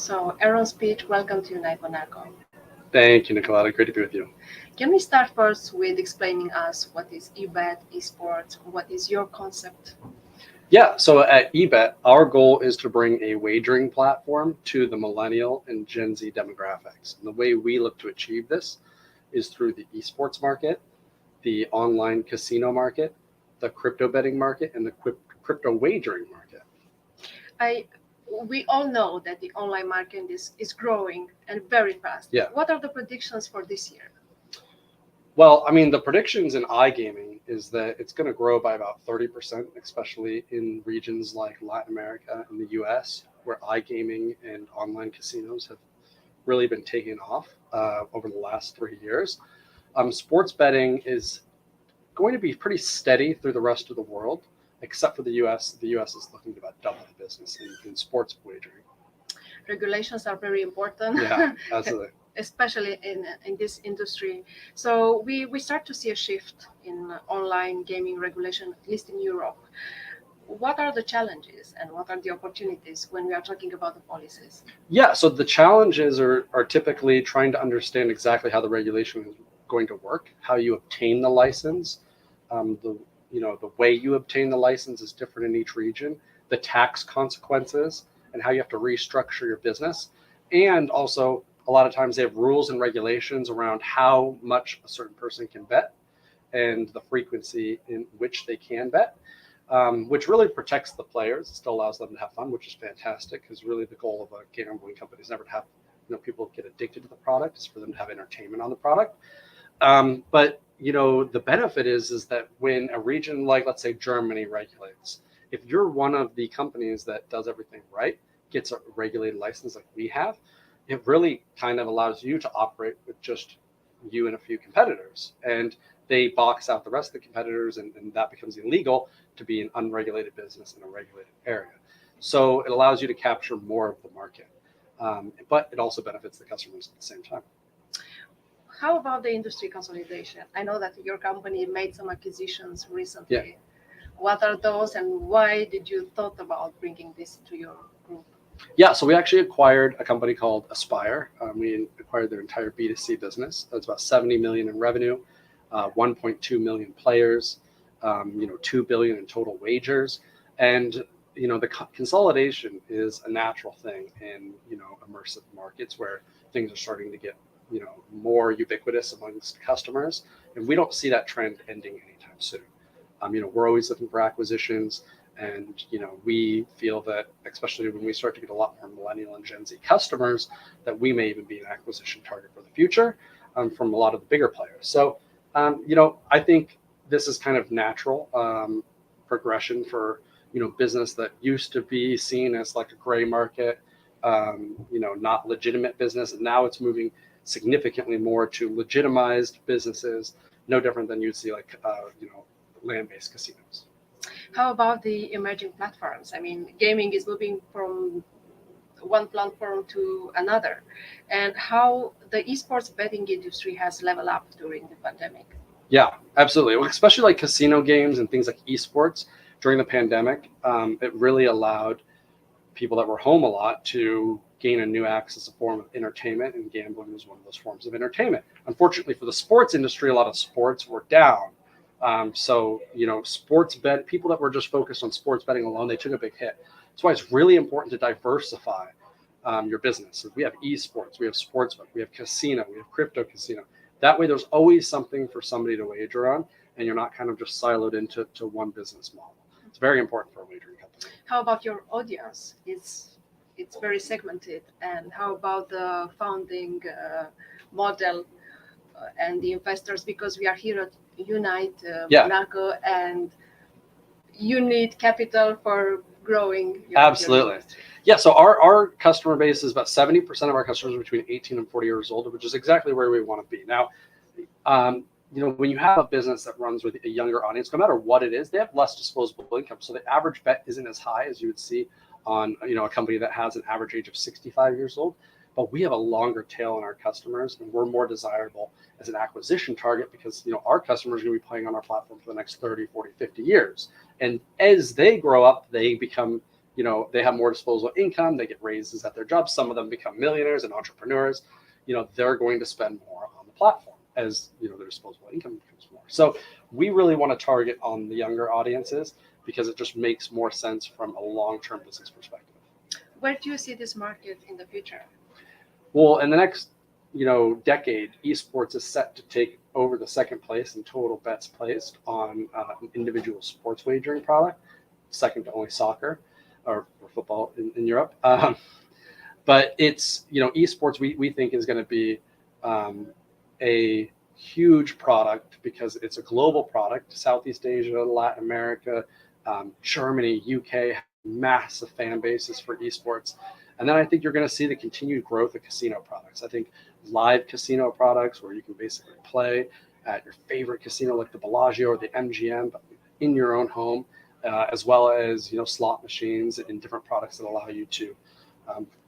So, Aaron Speech, welcome to Unite Monaco. Thank you, Nicoletta. Great to be with you. Can we start first with explaining us what is EBET, Esports, what is your concept? Yeah, so at EBET, our goal is to bring a wagering platform to the millennial and Gen Z demographics. And the way we look to achieve this is through the esports market, the online casino market, the crypto betting market, and the crypto wagering market. We all know that the online market is growing and very fast. Yeah. What are the predictions for this year? Well, I mean, the predictions in iGaming is that it's going to grow by about 30%, especially in regions like Latin America and the US, where iGaming and online casinos have really been taking off over the last 3 years. Sports betting is going to be pretty steady through the rest of the world, except for the US. The US is looking to about double the business in sports wagering. Regulations are very important. Yeah, absolutely. Especially in this industry. So we start to see a shift in online gaming regulation, at least in Europe. What are the challenges and what are the opportunities when we are talking about the policies? Yeah, so the challenges are typically trying to understand exactly how the regulation is going to work, how you obtain the license. The way you obtain the license is different in each region, the tax consequences, and how you have to restructure your business. And also, a lot of times they have rules and regulations around how much a certain person can bet and the frequency in which they can bet, which really protects the players. It still allows them to have fun, which is fantastic, because really the goal of a gambling company is never to have people get addicted to the product. It's for them to have entertainment on the product. But the benefit is that when a region like, let's say, Germany regulates, if you're one of the companies that does everything right, gets a regulated license like we have, it really kind of allows you to operate with just you and a few competitors. And they box out the rest of the competitors, and that becomes illegal to be an unregulated business in a regulated area. So it allows you to capture more of the market, but it also benefits the customers at the same time. How about the industry consolidation? I know that your company made some acquisitions recently. Yeah. What are those, and why did you thought about bringing this to your group? Yeah, so we actually acquired a company called Aspire. We acquired their entire B2C business. That's about 70 million in revenue, 1.2 million players, 2 billion in total wagers. And the consolidation is a natural thing in immersive markets where things are starting to get more ubiquitous amongst customers, and we don't see that trend ending anytime soon. We're always looking for acquisitions, and we feel that, especially when we start to get a lot more millennial and Gen Z customers, that we may even be an acquisition target for the future from a lot of the bigger players. So I think this is kind of natural progression for business that used to be seen as like a gray market, not legitimate business, and now it's moving significantly more to legitimized businesses, no different than you'd see like land-based casinos. How about the emerging platforms? I mean, gaming is moving from one platform to another, and how the esports betting industry has leveled up during the pandemic. Yeah, absolutely. Well, especially like casino games and things like esports during the pandemic, it really allowed people that were home a lot to gain a new access, a form of entertainment, and gambling was one of those forms of entertainment. Unfortunately for the sports industry, a lot of sports were down. So sports bet people that were just focused on sports betting alone, they took a big hit. That's why it's really important to diversify your business. So we have esports, we have sports bet, we have casino, we have crypto casino. That way there's always something for somebody to wager on, and you're not kind of just siloed into one business model. It's very important for a wagering company. How about your audience? It's very segmented. And how about the founding model and the investors? Because we are here at Unite Monaco, and you need capital for growing your Absolutely. Yeah, so our customer base is about 70% of our customers are between 18 and 40 years old, which is exactly where we want to be. Now, when you have a business that runs with a younger audience, no matter what it is, they have less disposable income. So the average bet isn't as high as you would see on a company that has an average age of 65 years old. But we have a longer tail in our customers, and we're more desirable as an acquisition target because our customers are going to be playing on our platform for the next 30, 40, 50 years. And as they grow up, they become they have more disposable income, they get raises at their jobs. Some of them become millionaires and entrepreneurs. They're going to spend more on the platform as, their disposable income becomes more. So we really want to target on the younger audiences because it just makes more sense from a long-term business perspective. Where do you see this market in the future? Well, in the next, decade, esports is set to take over the second place in total bets placed on an individual sports wagering product, second to only soccer or football in Europe. But it's, esports we think is going to be a huge product because it's a global product. Southeast Asia, Latin America, Germany, UK, massive fan bases for esports. And then I think you're going to see the continued growth of casino products. I think live casino products where you can basically play at your favorite casino like the Bellagio or the MGM, but in your own home, as well as slot machines and different products that allow you to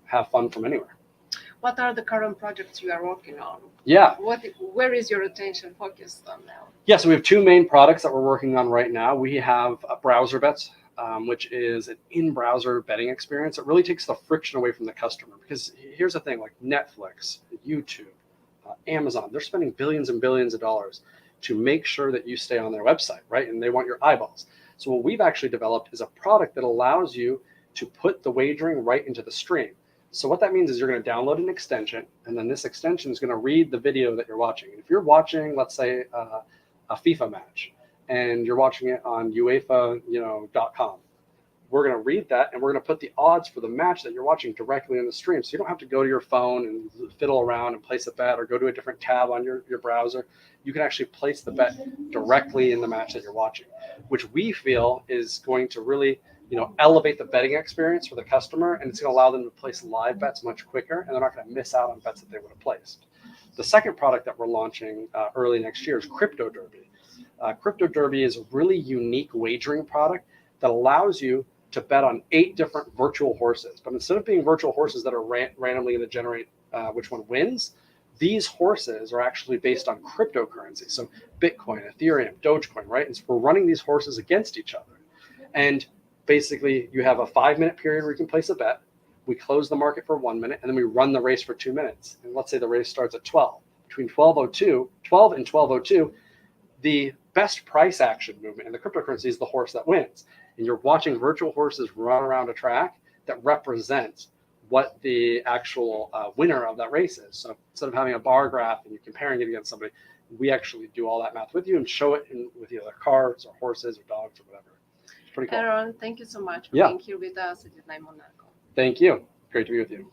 have fun from anywhere. What are the current projects you are working on? Yeah. Where is your attention focused on now? Yeah, so we have two main products that we're working on right now. We have browser bets, which is an in-browser betting experience. It really takes the friction away from the customer because here's the thing, like Netflix, YouTube, Amazon, they're spending billions and billions of dollars to make sure that you stay on their website, right? And they want your eyeballs. So what we've actually developed is a product that allows you to put the wagering right into the stream. So what that means is you're going to download an extension, and then this extension is going to read the video that you're watching. If you're watching, let's say, a FIFA match, and you're watching it on UEFA.com, we're going to read that, and we're going to put the odds for the match that you're watching directly in the stream. So you don't have to go to your phone and fiddle around and place a bet or go to a different tab on your browser. You can actually place the bet directly in the match that you're watching, which we feel is going to really elevate the betting experience for the customer, and it's going to allow them to place live bets much quicker, and they're not going to miss out on bets that they would have placed. The second product that we're launching early next year is Crypto Derby. Crypto Derby is a really unique wagering product that allows you to bet on 8 different virtual horses. But instead of being virtual horses that are randomly going to generate which one wins, these horses are actually based on cryptocurrency. So Bitcoin, Ethereum, Dogecoin, right? And so we're running these horses against each other. And basically, you have a 5-minute period where you can place a bet. We close the market for 1 minute, and then we run the race for 2 minutes. And let's say the race starts at 12. Between 12 and 12:02, the best price action movement in the cryptocurrency is the horse that wins. And you're watching virtual horses run around a track that represents what the actual winner of that race is. So instead of having a bar graph and you're comparing it against somebody, we actually do all that math with you and show it with either cars or horses or dogs or whatever. It's pretty cool. Aaron, thank you so much for Yeah. being here with us at Unite Monaco. Thank you. Great to be with you.